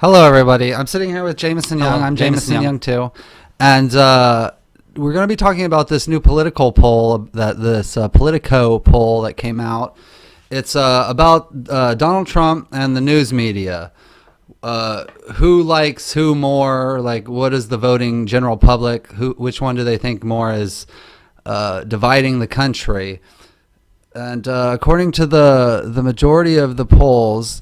Hello, everybody. I'm sitting here with Jameson Young. Hello, I'm Jameson Jameson Young. Young too, and we're going to be talking about this new political poll that this Politico poll that came out. It's about Donald Trump and the news media. Who likes who more? Like, what is the voting general public? Which one do they think more is dividing the country? And according to the majority of the polls.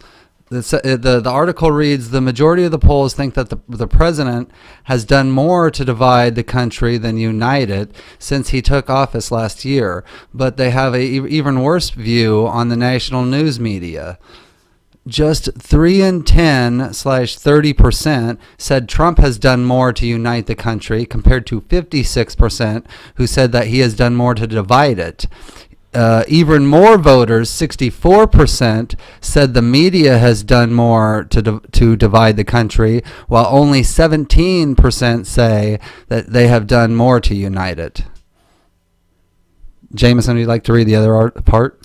The article reads, the majority of the polls think that the president has done more to divide the country than unite it since he took office last year, but they have a even worse view on the national news media. Just 3 in 10/30% said Trump has done more to unite the country, compared to 56% who said that he has done more to divide it. Even more voters, 64%, said the media has done more to divide the country, while only 17% say that they have done more to unite it. Jameson, would you like to read the other part?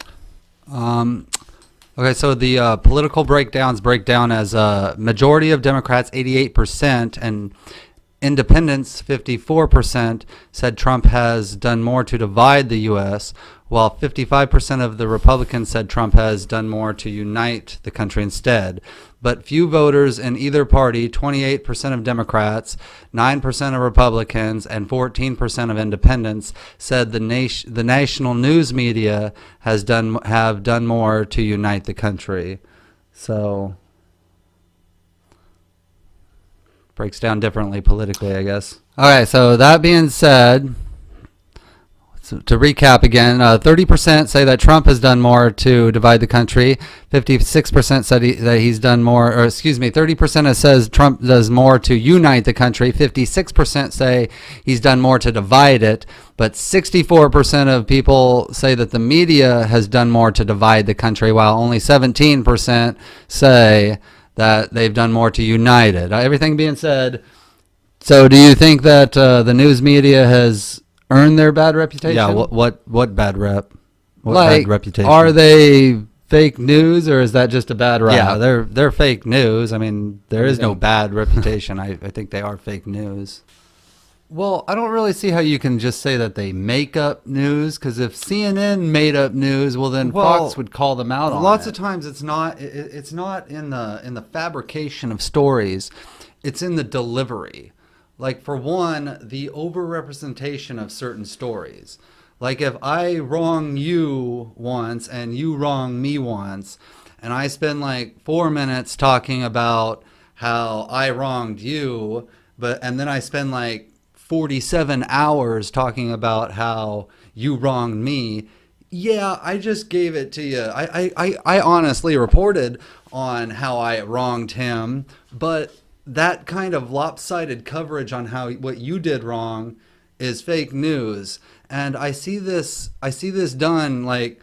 Okay, so the political breakdowns break down as a majority of Democrats, 88%, and independents, 54%, said Trump has done more to divide the U.S., while 55% of the Republicans said Trump has done more to unite the country instead. But few voters in either party, 28% of Democrats, 9% of Republicans, and 14% of independents, said the national news media have done more to unite the country. So breaks down differently politically, I guess. Okay, so that being said, to recap again, 30% say that Trump has done more to divide the country. 56% said that he's done more, or excuse me, 30% says Trump does more to unite the country. 56% say he's done more to divide it. But 64% of people say that the media has done more to divide the country, while only 17% say that they've done more to unite it. Everything being said, so do you think that the news media has earned their bad reputation? Yeah, what bad rep? What like, bad reputation? Are they fake news, or is that just a bad rap? Yeah, they're fake news. I mean, there is no bad reputation. I think they are fake news. Well, I don't really see how you can just say that they make up news, because if CNN made up news, well, then Fox would call them out on it. Lots of times it's not in the fabrication of stories. It's in the delivery. Like, for one, the overrepresentation of certain stories. Like, if I wrong you once and you wrong me once, and I spend like 4 minutes talking about how I wronged you, and then I spend like 47 hours talking about how you wronged me, yeah, I just gave it to you. I honestly reported on how I wronged him, but that kind of lopsided coverage on what you did wrong is fake news. And I see this done, like,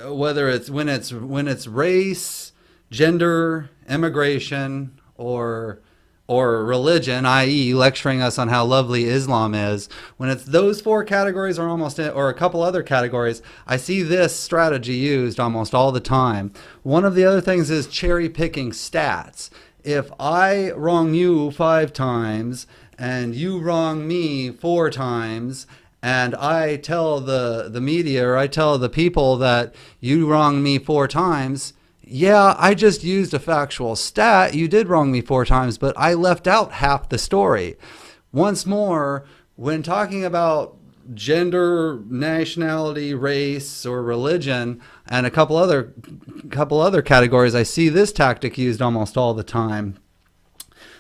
whether it's when it's race, gender, immigration, or religion, i.e. lecturing us on how lovely Islam is. When it's those 4 categories, or a couple other categories, I see this strategy used almost all the time. One of the other things is cherry picking stats. If I wrong you 5 times and you wrong me 4 times, and I tell the media, or I tell the people that you wronged me 4 times, yeah, I just used a factual stat. You did wrong me 4 times, but I left out half the story. Once more, when talking about gender, nationality, race, or religion, and a couple other categories, I see this tactic used almost all the time.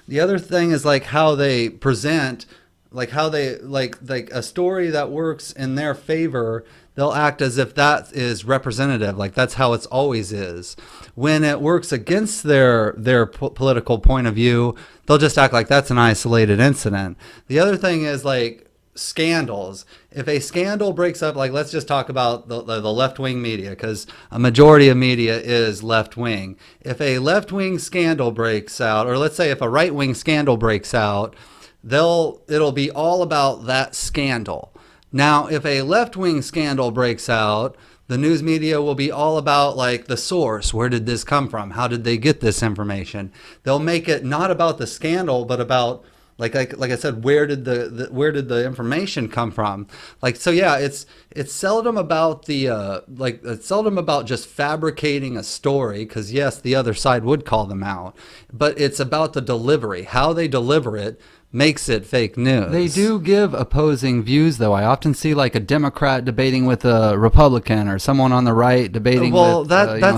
The other thing is like how they present, like how they like a story that works in their favor, they'll act as if that is representative, like that's how it's always is. When it works against their political point of view, they'll just act like that's an isolated incident. The other thing is like scandals. If a scandal breaks up, like let's just talk about the left-wing media, because a majority of media is left-wing. If a left-wing scandal breaks out, or let's say if a right-wing scandal breaks out, it'll be all about that scandal. Now, if a left-wing scandal breaks out, The news media will be all about like the source. Where did this come from? How did they get this information? They'll make it not about the scandal, but about like I said, where did the information come from? Like, so yeah, it's seldom about it's seldom about just fabricating a story, because yes, the other side would call them out, but it's about the delivery. How they deliver it makes it fake news. They do give opposing views, though. I often see like a Democrat debating with a Republican, or someone on the right debating with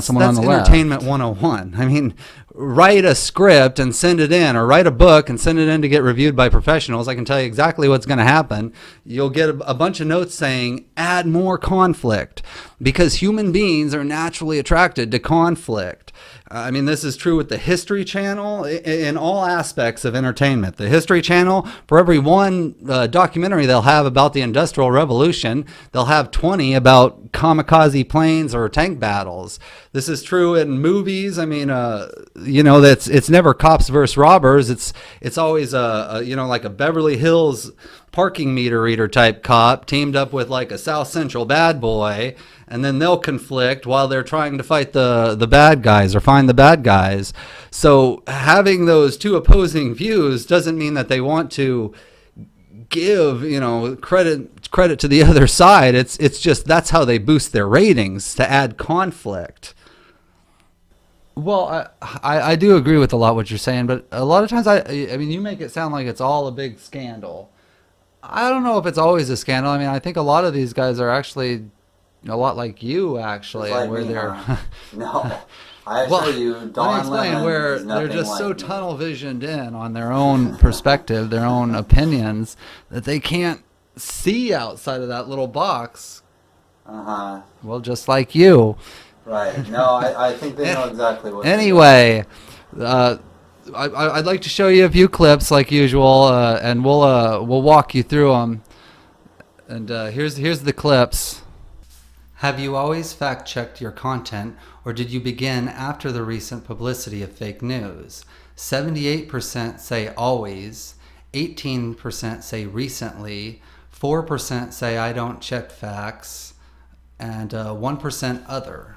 someone on the left. That's entertainment 101. I mean, write a script and send it in, or write a book and send it in to get reviewed by professionals. I can tell you exactly what's going to happen. You'll get a bunch of notes saying add more conflict, because human beings are naturally attracted to conflict. I mean, this is true with the History Channel in all aspects of entertainment. The History Channel, for every one documentary they'll have about the Industrial Revolution, they'll have 20 about kamikaze planes or tank battles. This is true in movies. I mean, it's never cops versus robbers. It's always like a Beverly Hills parking meter reader type cop teamed up with like a South Central bad boy, and then they'll conflict while they're trying to fight the bad guys or find the bad guys. So having those two opposing views doesn't mean that they want to give credit to the other side. It's just that's how they boost their ratings, to add conflict. Well, I do agree with a lot what you're saying, but a lot of times I mean, you make it sound like it's all a big scandal. I don't know if it's always a scandal. I mean, I think a lot of these guys are actually a lot like you, actually, like where me, they're no. I assure you, Don let me explain, Lemon where is they're nothing just like so me. tunnel visioned in on their own perspective, their own opinions, that they can't see outside of that little box. Uh-huh. Well, just like you. Right. No, I think they know exactly what. Anyway, I'd like to show you a few clips like usual, and we'll walk you through them. And here's the clips. Have you always fact-checked your content, or did you begin after the recent publicity of fake news? 78% say always, 18% say recently, 4% say I don't check facts, and 1% other.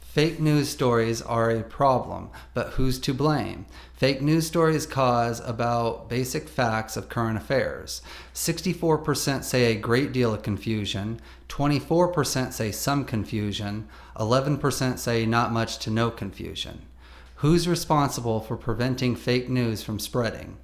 Fake news stories are a problem, but who's to blame? Fake news stories cause about basic facts of current affairs. 64% say a great deal of confusion, 24% say some confusion, 11% say not much to no confusion. Who's responsible for preventing fake news from spreading?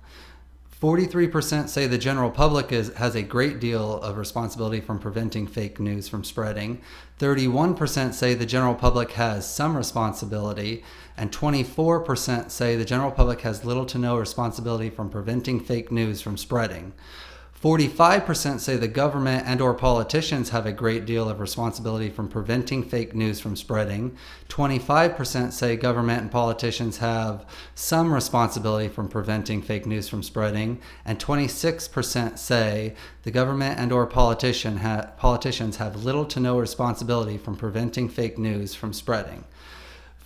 43% say the general public has a great deal of responsibility from preventing fake news from spreading. 31% say the general public has some responsibility. And 24% say the general public has little to no responsibility from preventing fake news from spreading. 45% say the government and or politicians have a great deal of responsibility from preventing fake news from spreading. 25% say government and politicians have some responsibility from preventing fake news from spreading. And 26% say the government and or politicians have little to no responsibility from preventing fake news from spreading.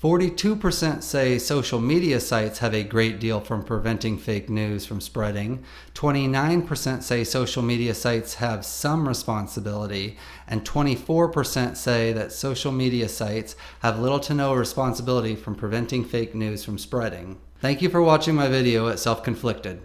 42% say social media sites have a great deal from preventing fake news from spreading. 29% say social media sites have some responsibility. And 24% say that social media sites have little to no responsibility from preventing fake news from spreading. Thank you for watching my video at Self-Conflicted.